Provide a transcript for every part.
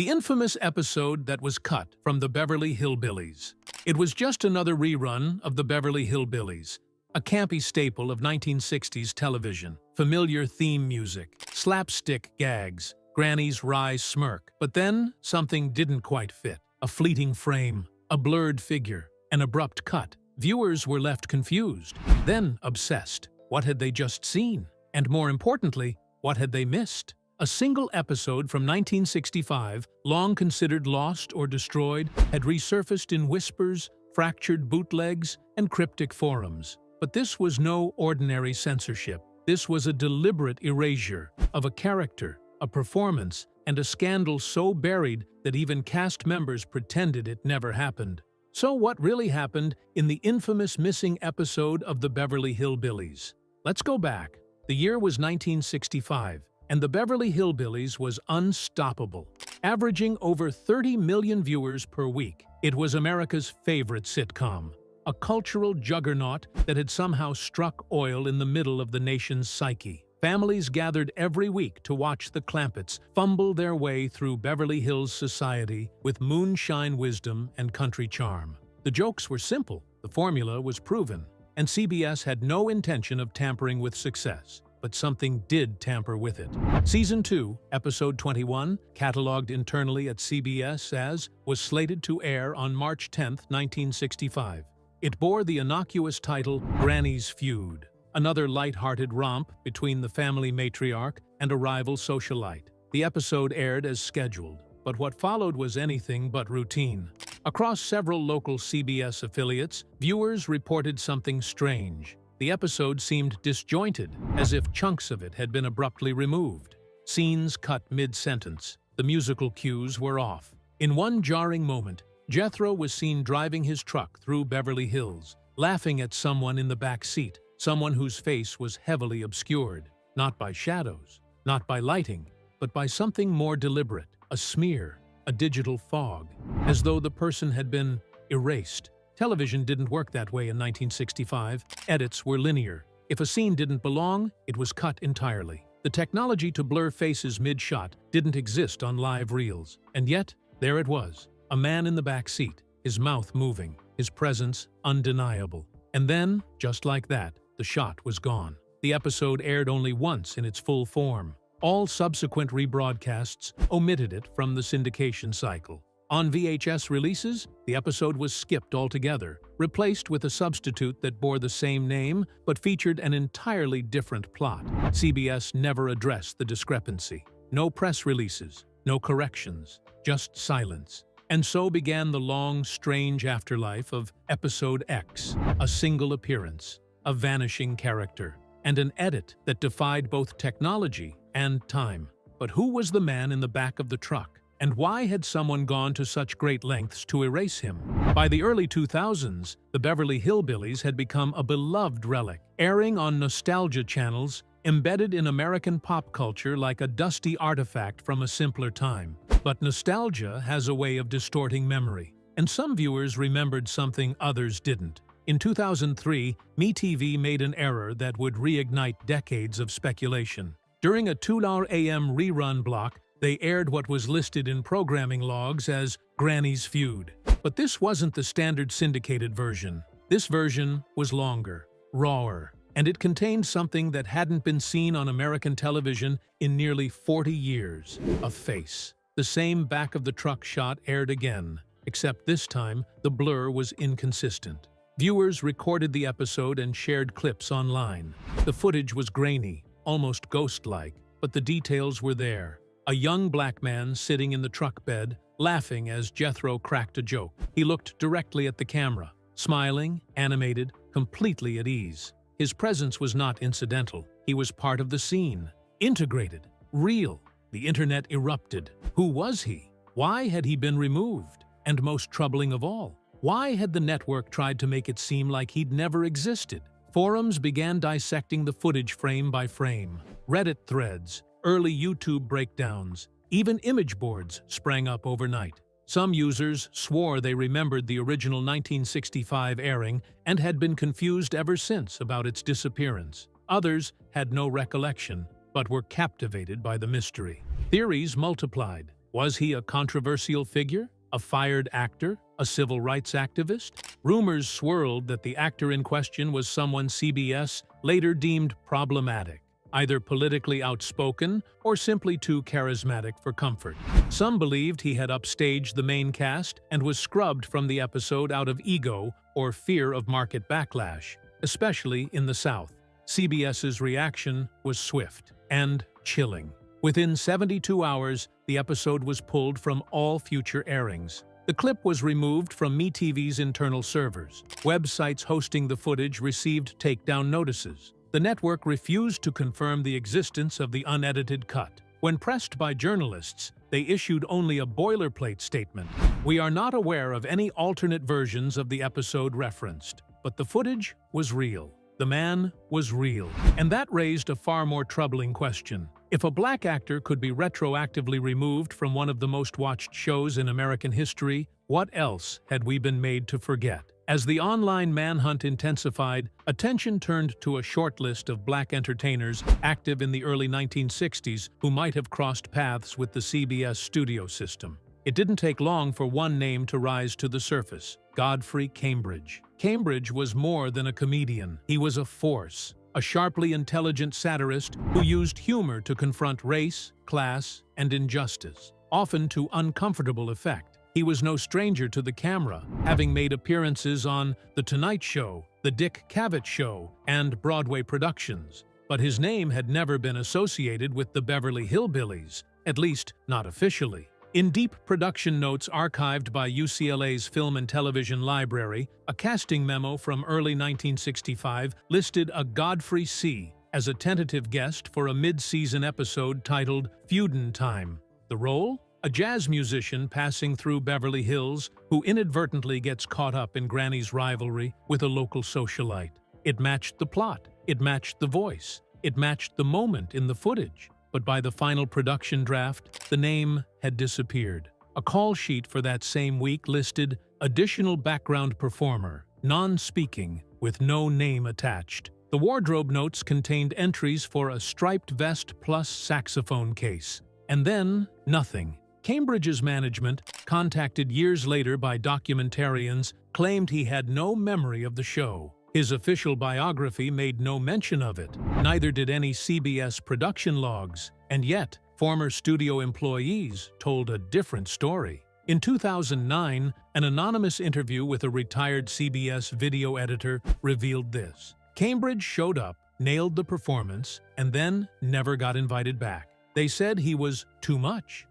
The infamous episode that was cut from the Beverly Hillbillies. It was just another rerun of the Beverly Hillbillies, a campy staple of 1960s television. Familiar theme music, slapstick gags, Granny's wry smirk. But then, something didn't quite fit. A fleeting frame, a blurred figure, an abrupt cut. Viewers were left confused, then obsessed. What had they just seen? And more importantly, what had they missed? A single episode from 1965, long considered lost or destroyed, had resurfaced in whispers, fractured bootlegs, and cryptic forums. But this was no ordinary censorship. This was a deliberate erasure of a character, a performance, and a scandal so buried that even cast members pretended it never happened. So what really happened in the infamous missing episode of the Beverly Hillbillies? Let's go back. The year was 1965. And the Beverly Hillbillies was unstoppable, averaging over 30 million viewers per week. It was America's favorite sitcom, a cultural juggernaut that had somehow struck oil in the middle of the nation's psyche. Families gathered every week to watch the Clampetts fumble their way through Beverly Hills society with moonshine wisdom and country charm. The jokes were simple, the formula was proven, and CBS had no intention of tampering with success. But something did tamper with it. Season 2, Episode 21, catalogued internally at CBS as, was slated to air on March 10, 1965. It bore the innocuous title Granny's Feud, another light-hearted romp between the family matriarch and a rival socialite. The episode aired as scheduled, but what followed was anything but routine. Across several local CBS affiliates, viewers reported something strange. The episode seemed disjointed, as if chunks of it had been abruptly removed. Scenes cut mid-sentence. The musical cues were off. In one jarring moment, Jethro was seen driving his truck through Beverly Hills, laughing at someone in the back seat, someone whose face was heavily obscured, not by shadows, not by lighting, but by something more deliberate, a smear, a digital fog, as though the person had been erased. Television didn't work that way in 1965. Edits were linear. If a scene didn't belong, it was cut entirely. The technology to blur faces mid-shot didn't exist on live reels. And yet, there it was. A man in the back seat, his mouth moving, his presence undeniable. And then, just like that, the shot was gone. The episode aired only once in its full form. All subsequent rebroadcasts omitted it from the syndication cycle. On VHS releases, the episode was skipped altogether, replaced with a substitute that bore the same name but featured an entirely different plot. CBS never addressed the discrepancy. No press releases, no corrections, just silence. And so began the long, strange afterlife of Episode X, a single appearance, a vanishing character, and an edit that defied both technology and time. But who was the man in the back of the truck? And why had someone gone to such great lengths to erase him? By the early 2000s, the Beverly Hillbillies had become a beloved relic, airing on nostalgia channels, embedded in American pop culture like a dusty artifact from a simpler time. But nostalgia has a way of distorting memory, and some viewers remembered something others didn't. In 2003, MeTV made an error that would reignite decades of speculation. During a 2 a.m. rerun block, they aired what was listed in programming logs as Granny's Feud. But this wasn't the standard syndicated version. This version was longer, rawer, and it contained something that hadn't been seen on American television in nearly 40 years. A face. The same back of the truck shot aired again, except this time the blur was inconsistent. Viewers recorded the episode and shared clips online. The footage was grainy, almost ghost-like, but the details were there. A young black man sitting in the truck bed, laughing as Jethro cracked a joke. He looked directly at the camera, smiling, animated, completely at ease. His presence was not incidental. He was part of the scene, integrated, real. The internet erupted. Who was he? Why had he been removed? And most troubling of all, why had the network tried to make it seem like he'd never existed? Forums began dissecting the footage frame by frame. Reddit threads, early YouTube breakdowns, even image boards sprang up overnight. Some users swore they remembered the original 1965 airing and had been confused ever since about its disappearance. Others had no recollection, but were captivated by the mystery. Theories multiplied. Was he a controversial figure? A fired actor? A civil rights activist? Rumors swirled that the actor in question was someone CBS later deemed problematic, either politically outspoken or simply too charismatic for comfort. Some believed he had upstaged the main cast and was scrubbed from the episode out of ego or fear of market backlash, especially in the South. CBS's reaction was swift and chilling. Within 72 hours, the episode was pulled from all future airings. The clip was removed from MeTV's internal servers. Websites hosting the footage received takedown notices. The network refused to confirm the existence of the unedited cut. When pressed by journalists, they issued only a boilerplate statement. "We are not aware of any alternate versions of the episode referenced, but the footage was real. The man was real." And that raised a far more troubling question. If a black actor could be retroactively removed from one of the most watched shows in American history, what else had we been made to forget? As the online manhunt intensified, attention turned to a short list of black entertainers active in the early 1960s who might have crossed paths with the CBS studio system. It didn't take long for one name to rise to the surface: Godfrey Cambridge. Cambridge was more than a comedian. He was a force, a sharply intelligent satirist who used humor to confront race, class, and injustice, often to uncomfortable effect. He was no stranger to the camera, having made appearances on The Tonight Show, The Dick Cavett Show, and Broadway productions. But his name had never been associated with the Beverly Hillbillies, at least not officially. In deep production notes archived by UCLA's Film and Television Library, a casting memo from early 1965 listed a Godfrey C. as a tentative guest for a mid-season episode titled Feudin' Time. The role? A jazz musician passing through Beverly Hills who inadvertently gets caught up in Granny's rivalry with a local socialite. It matched the plot, it matched the voice, it matched the moment in the footage. But by the final production draft, the name had disappeared. A call sheet for that same week listed additional background performer, non-speaking, with no name attached. The wardrobe notes contained entries for a striped vest plus saxophone case. And then, nothing. Cambridge's management, contacted years later by documentarians, claimed he had no memory of the show. His official biography made no mention of it. Neither did any CBS production logs. And yet, former studio employees told a different story. In 2009, an anonymous interview with a retired CBS video editor revealed this. Cambridge showed up, nailed the performance, and then never got invited back. They said he was too much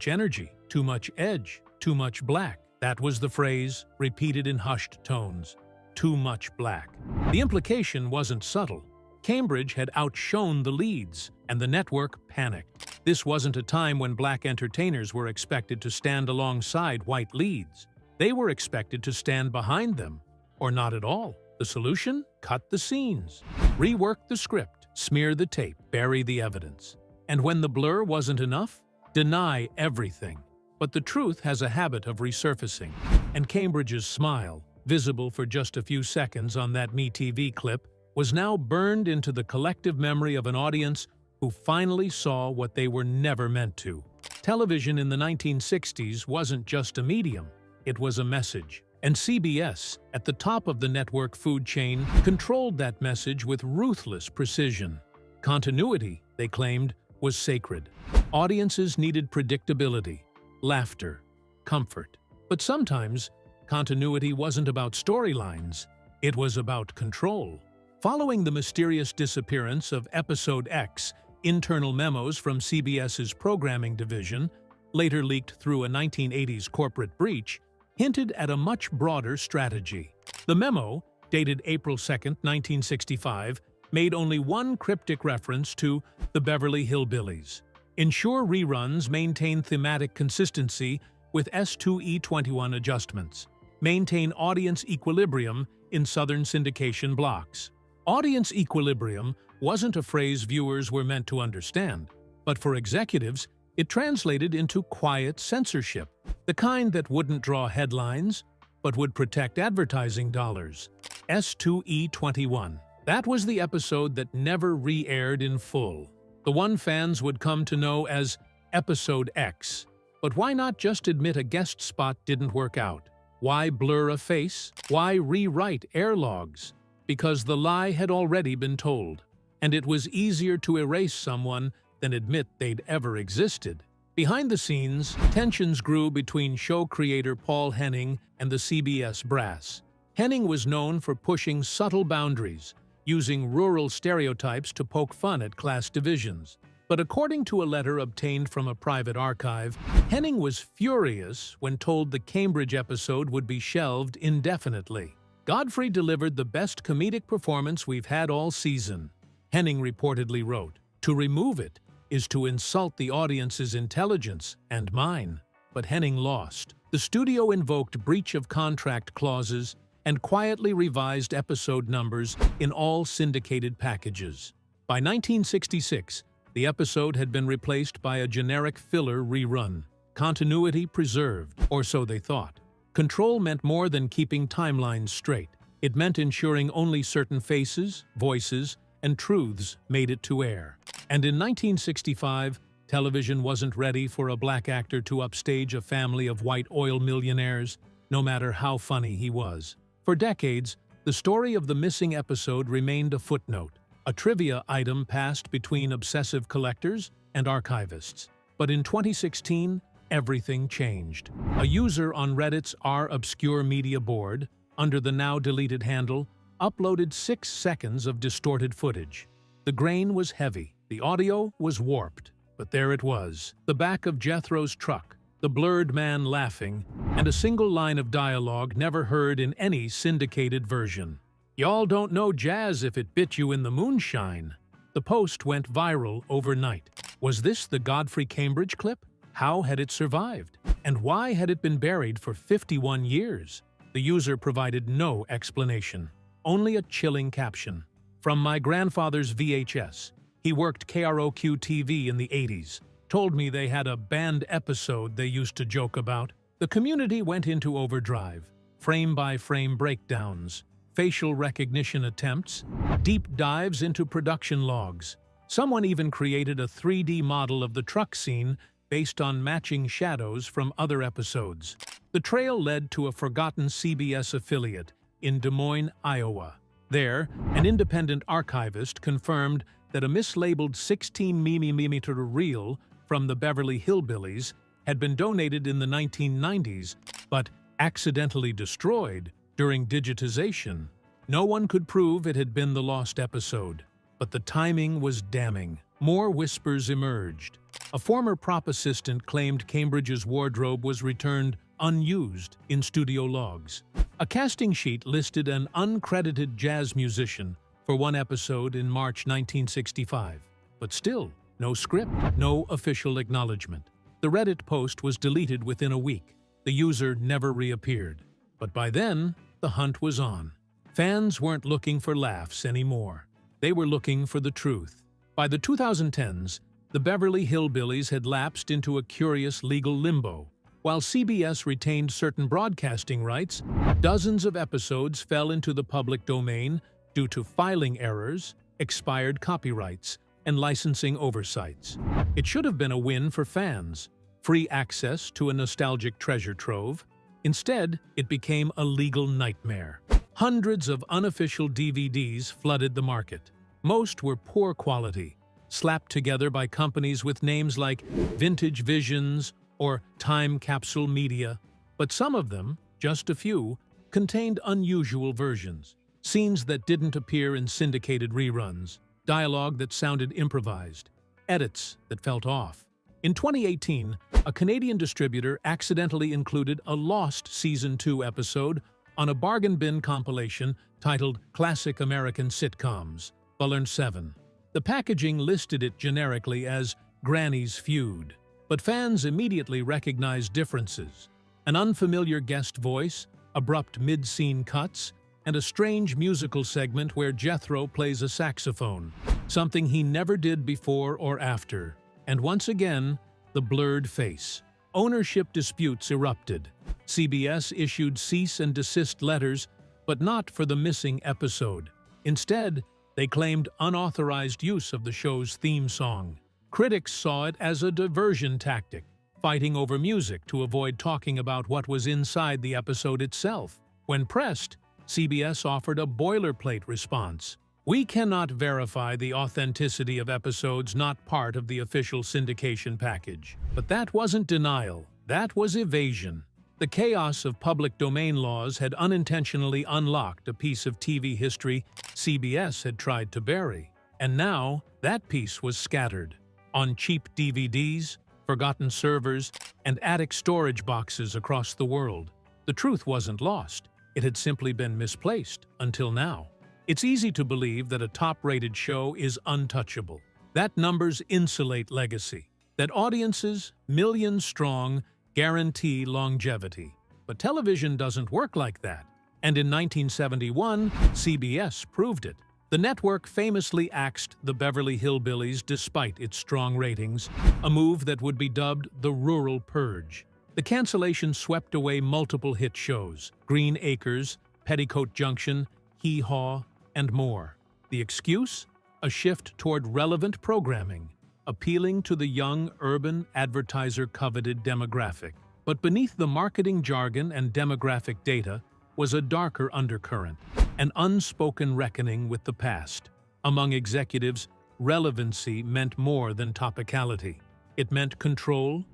energy, too much edge, too much black. That was the phrase, repeated in hushed tones. Too much black. The implication wasn't subtle. Cambridge had outshone the leads, and the network panicked. This wasn't a time when black entertainers were expected to stand alongside white leads. They were expected to stand behind them, or not at all. The solution? Cut the scenes. Rework the script, smear the tape, bury the evidence. And when the blur wasn't enough, deny everything. But the truth has a habit of resurfacing, and Cambridge's smile, visible for just a few seconds on that MeTV clip, was now burned into the collective memory of an audience who finally saw what they were never meant to. Television in the 1960s wasn't just a medium, it was a message. And CBS, at the top of the network food chain, controlled that message with ruthless precision. Continuity, they claimed, was sacred. Audiences needed predictability, laughter, comfort. But sometimes, continuity wasn't about storylines, it was about control. Following the mysterious disappearance of Episode X, internal memos from CBS's programming division, later leaked through a 1980s corporate breach, hinted at a much broader strategy. The memo, dated April 2, 1965, made only one cryptic reference to the Beverly Hillbillies. Ensure reruns maintain thematic consistency with S2E21 adjustments. Maintain audience equilibrium in Southern syndication blocks. Audience equilibrium wasn't a phrase viewers were meant to understand, but for executives, it translated into quiet censorship, the kind that wouldn't draw headlines, but would protect advertising dollars. S2E21. That was the episode that never re-aired in full. The one fans would come to know as Episode X. But why not just admit a guest spot didn't work out? Why blur a face? Why rewrite air logs? Because the lie had already been told, and it was easier to erase someone than admit they'd ever existed. Behind the scenes, tensions grew between show creator Paul Henning and the CBS brass. Henning was known for pushing subtle boundaries, using rural stereotypes to poke fun at class divisions. But according to a letter obtained from a private archive, Henning was furious when told the Cambridge episode would be shelved indefinitely. Godfrey delivered the best comedic performance we've had all season, Henning reportedly wrote. To remove it is to insult the audience's intelligence and mine. But Henning lost. The studio invoked breach of contract clauses and quietly revised episode numbers in all syndicated packages. By 1966, the episode had been replaced by a generic filler rerun. Continuity preserved, or so they thought. Control meant more than keeping timelines straight. It meant ensuring only certain faces, voices, and truths made it to air. And in 1965, television wasn't ready for a black actor to upstage a family of white oil millionaires, no matter how funny he was. For decades, the story of the missing episode remained a footnote, a trivia item passed between obsessive collectors and archivists. But in 2016, everything changed. A user on Reddit's r/obscure media board, under the now-deleted handle, uploaded 6 seconds of distorted footage. The grain was heavy, the audio was warped, but there it was, the back of Jethro's truck, the blurred man laughing, and a single line of dialogue never heard in any syndicated version. "Y'all don't know jazz if it bit you in the moonshine." The post went viral overnight. Was this the Godfrey Cambridge clip? How had it survived? And why had it been buried for 51 years? The user provided no explanation, only a chilling caption. "From my grandfather's VHS. He worked KROQ-TV in the 80s. Told me they had a banned episode they used to joke about." The community went into overdrive. Frame-by-frame breakdowns, facial recognition attempts, deep dives into production logs. Someone even created a 3D model of the truck scene based on matching shadows from other episodes. The trail led to a forgotten CBS affiliate in Des Moines, Iowa. There, an independent archivist confirmed that a mislabeled 16mm reel from the Beverly Hillbillies had been donated in the 1990s, but accidentally destroyed during digitization. No one could prove it had been the lost episode, but the timing was damning. More whispers emerged. A former prop assistant claimed Cambridge's wardrobe was returned unused in studio logs. A casting sheet listed an uncredited jazz musician for one episode in March 1965, but still, no script, no official acknowledgement. The Reddit post was deleted within a week. The user never reappeared. But by then, the hunt was on. Fans weren't looking for laughs anymore. They were looking for the truth. By the 2010s, the Beverly Hillbillies had lapsed into a curious legal limbo. While CBS retained certain broadcasting rights, dozens of episodes fell into the public domain due to filing errors, expired copyrights, and licensing oversights. It should have been a win for fans, free access to a nostalgic treasure trove. Instead, it became a legal nightmare. Hundreds of unofficial DVDs flooded the market. Most were poor quality, slapped together by companies with names like Vintage Visions or Time Capsule Media, but some of them, just a few, contained unusual versions. Scenes that didn't appear in syndicated reruns, dialogue that sounded improvised, edits that felt off. In 2018, a Canadian distributor accidentally included a lost Season 2 episode on a bargain bin compilation titled Classic American Sitcoms, Volume 7. The packaging listed it generically as Granny's Feud, but fans immediately recognized differences. An unfamiliar guest voice, abrupt mid-scene cuts, and a strange musical segment where Jethro plays a saxophone, something he never did before or after. And once again, the blurred face. Ownership disputes erupted. CBS issued cease and desist letters, but not for the missing episode. Instead, they claimed unauthorized use of the show's theme song. Critics saw it as a diversion tactic. fighting over music to avoid talking about what was inside the episode itself. When pressed, CBS offered a boilerplate response. "We cannot verify the authenticity of episodes not part of the official syndication package." But that wasn't denial, that was evasion. The chaos of public domain laws had unintentionally unlocked a piece of TV history CBS had tried to bury. And now, that piece was scattered on cheap DVDs, forgotten servers, and attic storage boxes across the world. The truth wasn't lost. It had simply been misplaced, until now. It's easy to believe that a top-rated show is untouchable, that numbers insulate legacy, that audiences, millions strong, guarantee longevity. But television doesn't work like that. And in 1971, CBS proved it. The network famously axed the Beverly Hillbillies despite its strong ratings, a move that would be dubbed the rural purge. The cancellation swept away multiple hit shows: Green Acres, Petticoat Junction, Hee Haw, and more. The excuse? A shift toward relevant programming, appealing to the young, urban, advertiser-coveted demographic. But beneath the marketing jargon and demographic data was a darker undercurrent, an unspoken reckoning with the past. Among executives, relevancy meant more than topicality. It meant control,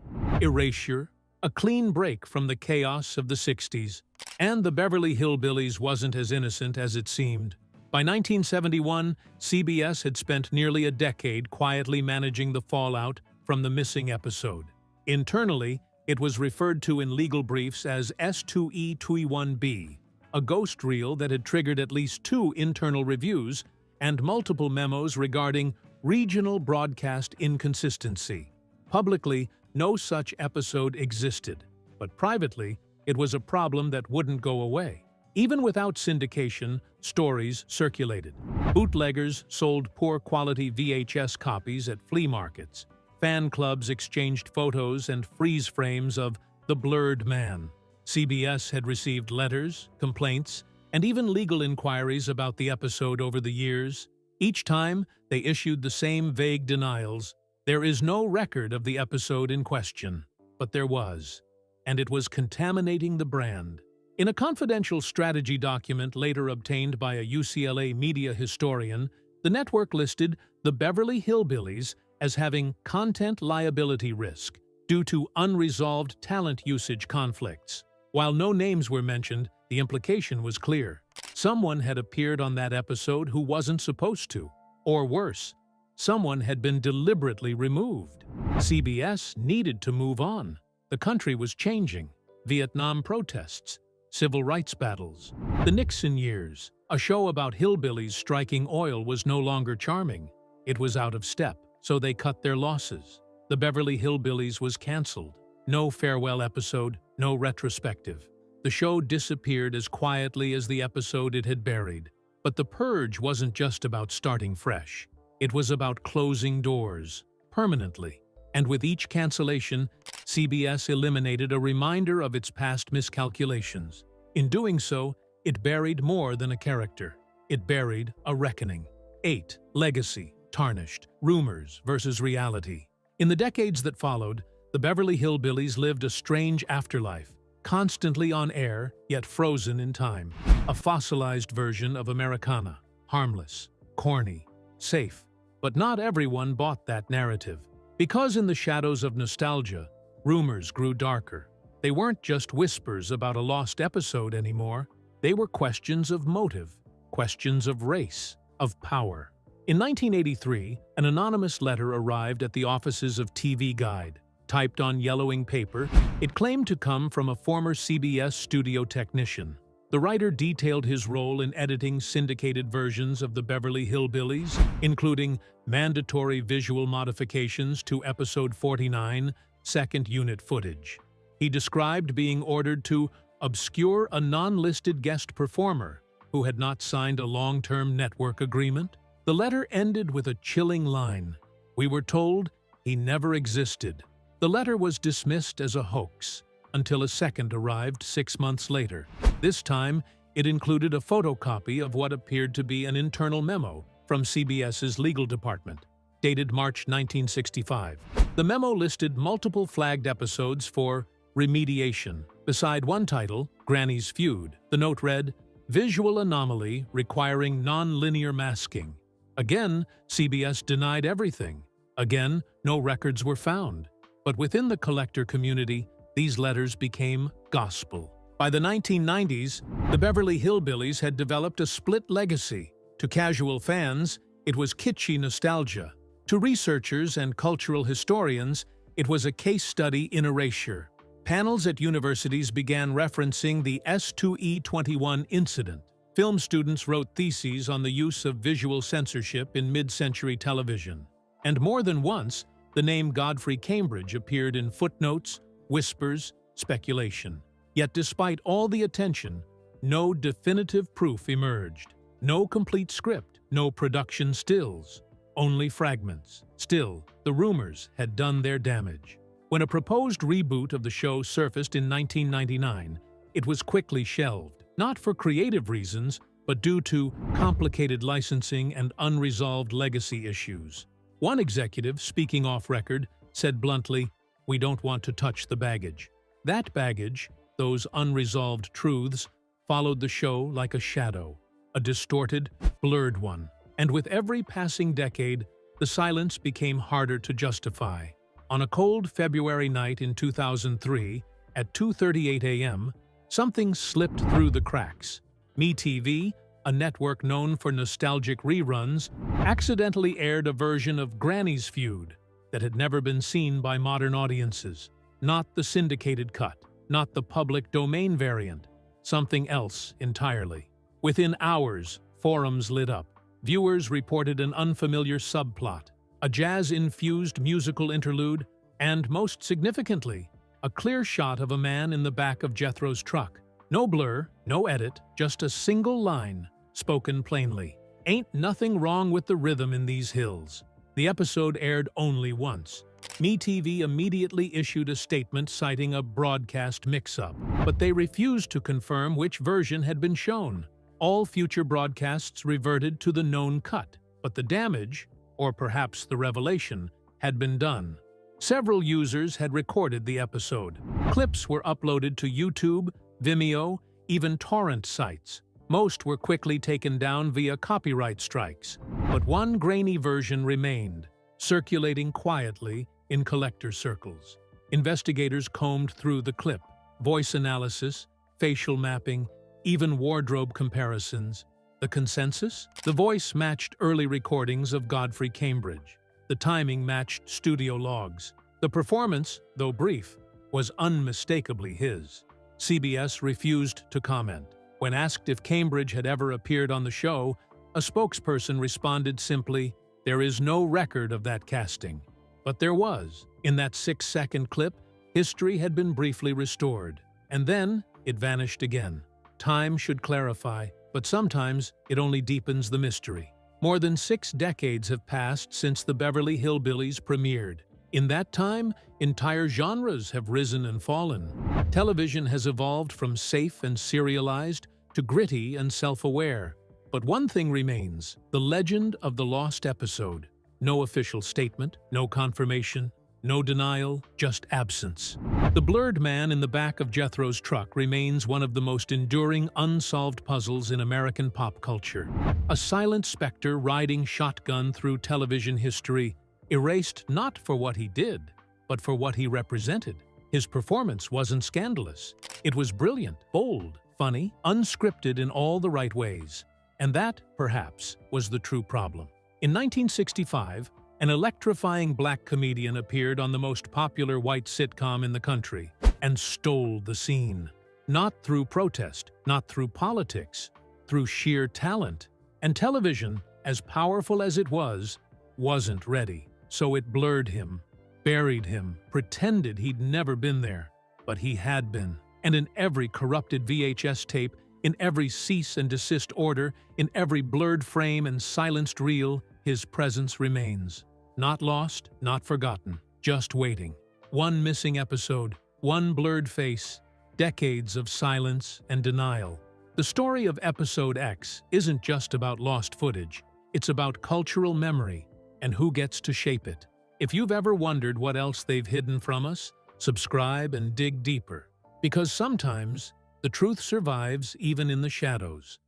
erasure, a clean break from the chaos of the 60s. And the Beverly Hillbillies wasn't as innocent as it seemed. By 1971, CBS had spent nearly a decade quietly managing the fallout from the missing episode. Internally, it was referred to in legal briefs as S2E21B, a ghost reel that had triggered at least 2 internal reviews and multiple memos regarding regional broadcast inconsistency. Publicly, no such episode existed, but privately, it was a problem that wouldn't go away. Even without syndication, stories circulated. Bootleggers sold poor-quality VHS copies at flea markets. Fan clubs exchanged photos and freeze frames of the blurred man. CBS had received letters, complaints, and even legal inquiries about the episode over the years. Each time, they issued the same vague denials. There is no record of the episode in question. But there was, and it was contaminating the brand. In a confidential strategy document later obtained by a UCLA media historian, the network listed the Beverly Hillbillies as having content liability risk due to unresolved talent usage conflicts. While no names were mentioned, the implication was clear. Someone had appeared on that episode who wasn't supposed to. Or worse, someone had been deliberately removed. CBS needed to move on. The country was changing. Vietnam protests, civil rights battles, the Nixon years. A show about hillbillies striking oil was no longer charming. It was out of step, so they cut their losses. The Beverly Hillbillies was canceled. No farewell episode, no retrospective. The show disappeared as quietly as the episode it had buried. But the purge wasn't just about starting fresh. It was about closing doors, permanently. And with each cancellation, CBS eliminated a reminder of its past miscalculations. In doing so, it buried more than a character. It buried a reckoning. 8. Legacy, tarnished, rumors versus reality. In the decades that followed, the Beverly Hillbillies lived a strange afterlife, constantly on air, yet frozen in time. A fossilized version of Americana, harmless, corny, safe. But not everyone bought that narrative. Because in the shadows of nostalgia, rumors grew darker. They weren't just whispers about a lost episode anymore. They were questions of motive, questions of race, of power. In 1983, an anonymous letter arrived at the offices of TV Guide. Typed on yellowing paper, it claimed to come from a former CBS studio technician. The writer detailed his role in editing syndicated versions of the Beverly Hillbillies, including mandatory visual modifications to episode 49, second unit footage. He described being ordered to obscure a non-listed guest performer who had not signed a long-term network agreement. The letter ended with a chilling line. We were told he never existed. The letter was dismissed as a hoax until a second arrived 6 months later. This time, it included a photocopy of what appeared to be an internal memo from CBS's legal department, dated March 1965. The memo listed multiple flagged episodes for remediation. Beside one title, Granny's Feud, the note read, "Visual anomaly requiring non-linear masking." Again, CBS denied everything. Again, no records were found. But within the collector community, these letters became gospel. By the 1990s, the Beverly Hillbillies had developed a split legacy. To casual fans, it was kitschy nostalgia. To researchers and cultural historians, it was a case study in erasure. Panels at universities began referencing the S2E21 incident. Film students wrote theses on the use of visual censorship in mid-century television. And more than once, the name Godfrey Cambridge appeared in footnotes, whispers, speculation. Yet despite all the attention, no definitive proof emerged. No complete script, no production stills, only fragments. Still, the rumors had done their damage. When a proposed reboot of the show surfaced in 1999, it was quickly shelved, not for creative reasons, but due to complicated licensing and unresolved legacy issues. One executive, speaking off record, said bluntly, "We don't want to touch the baggage." That baggage, those unresolved truths, followed the show like a shadow, a distorted, blurred one. And with every passing decade, the silence became harder to justify. On a cold February night in 2003, at 2:38 a.m., something slipped through the cracks. MeTV, a network known for nostalgic reruns, accidentally aired a version of Granny's Feud that had never been seen by modern audiences. Not the syndicated cut, not the public domain variant, something else entirely. Within hours, forums lit up. Viewers reported an unfamiliar subplot, a jazz-infused musical interlude, and, most significantly, a clear shot of a man in the back of Jethro's truck. No blur, no edit, just a single line, spoken plainly. "Ain't nothing wrong with the rhythm in these hills." The episode aired only once. MeTV immediately issued a statement citing a broadcast mix-up, but they refused to confirm which version had been shown. All future broadcasts reverted to the known cut, but the damage, or perhaps the revelation, had been done. Several users had recorded the episode. Clips were uploaded to YouTube, Vimeo, even torrent sites. Most were quickly taken down via copyright strikes, but one grainy version remained, circulating quietly in collector circles. Investigators combed through the clip, voice analysis, facial mapping, even wardrobe comparisons. The consensus? The voice matched early recordings of Godfrey Cambridge. The timing matched studio logs. The performance, though brief, was unmistakably his. CBS refused to comment. When asked if Cambridge had ever appeared on the show, a spokesperson responded simply, "There is no record of that casting." But there was. In that 6-second clip, history had been briefly restored. And then it vanished again. Time should clarify, but sometimes it only deepens the mystery. More than 6 decades have passed since the Beverly Hillbillies premiered. In that time, entire genres have risen and fallen. Television has evolved from safe and serialized to gritty and self-aware. But one thing remains, the legend of the lost episode. No official statement, no confirmation, no denial, just absence. The blurred man in the back of Jethro's truck remains one of the most enduring unsolved puzzles in American pop culture. A silent specter riding shotgun through television history, erased not for what he did, but for what he represented. His performance wasn't scandalous. It was brilliant, bold, funny, unscripted in all the right ways. And that, perhaps, was the true problem. In 1965, an electrifying black comedian appeared on the most popular white sitcom in the country and stole the scene. Not through protest, not through politics, through sheer talent. And television, as powerful as it was, wasn't ready. So it blurred him, buried him, pretended he'd never been there. But he had been. And in every corrupted VHS tape, in every cease and desist order, in every blurred frame and silenced reel, his presence remains. Not lost, not forgotten, just waiting. One missing episode, one blurred face, decades of silence and denial. The story of Episode X isn't just about lost footage. It's about cultural memory and who gets to shape it. If you've ever wondered what else they've hidden from us, subscribe and dig deeper. Because sometimes, the truth survives even in the shadows.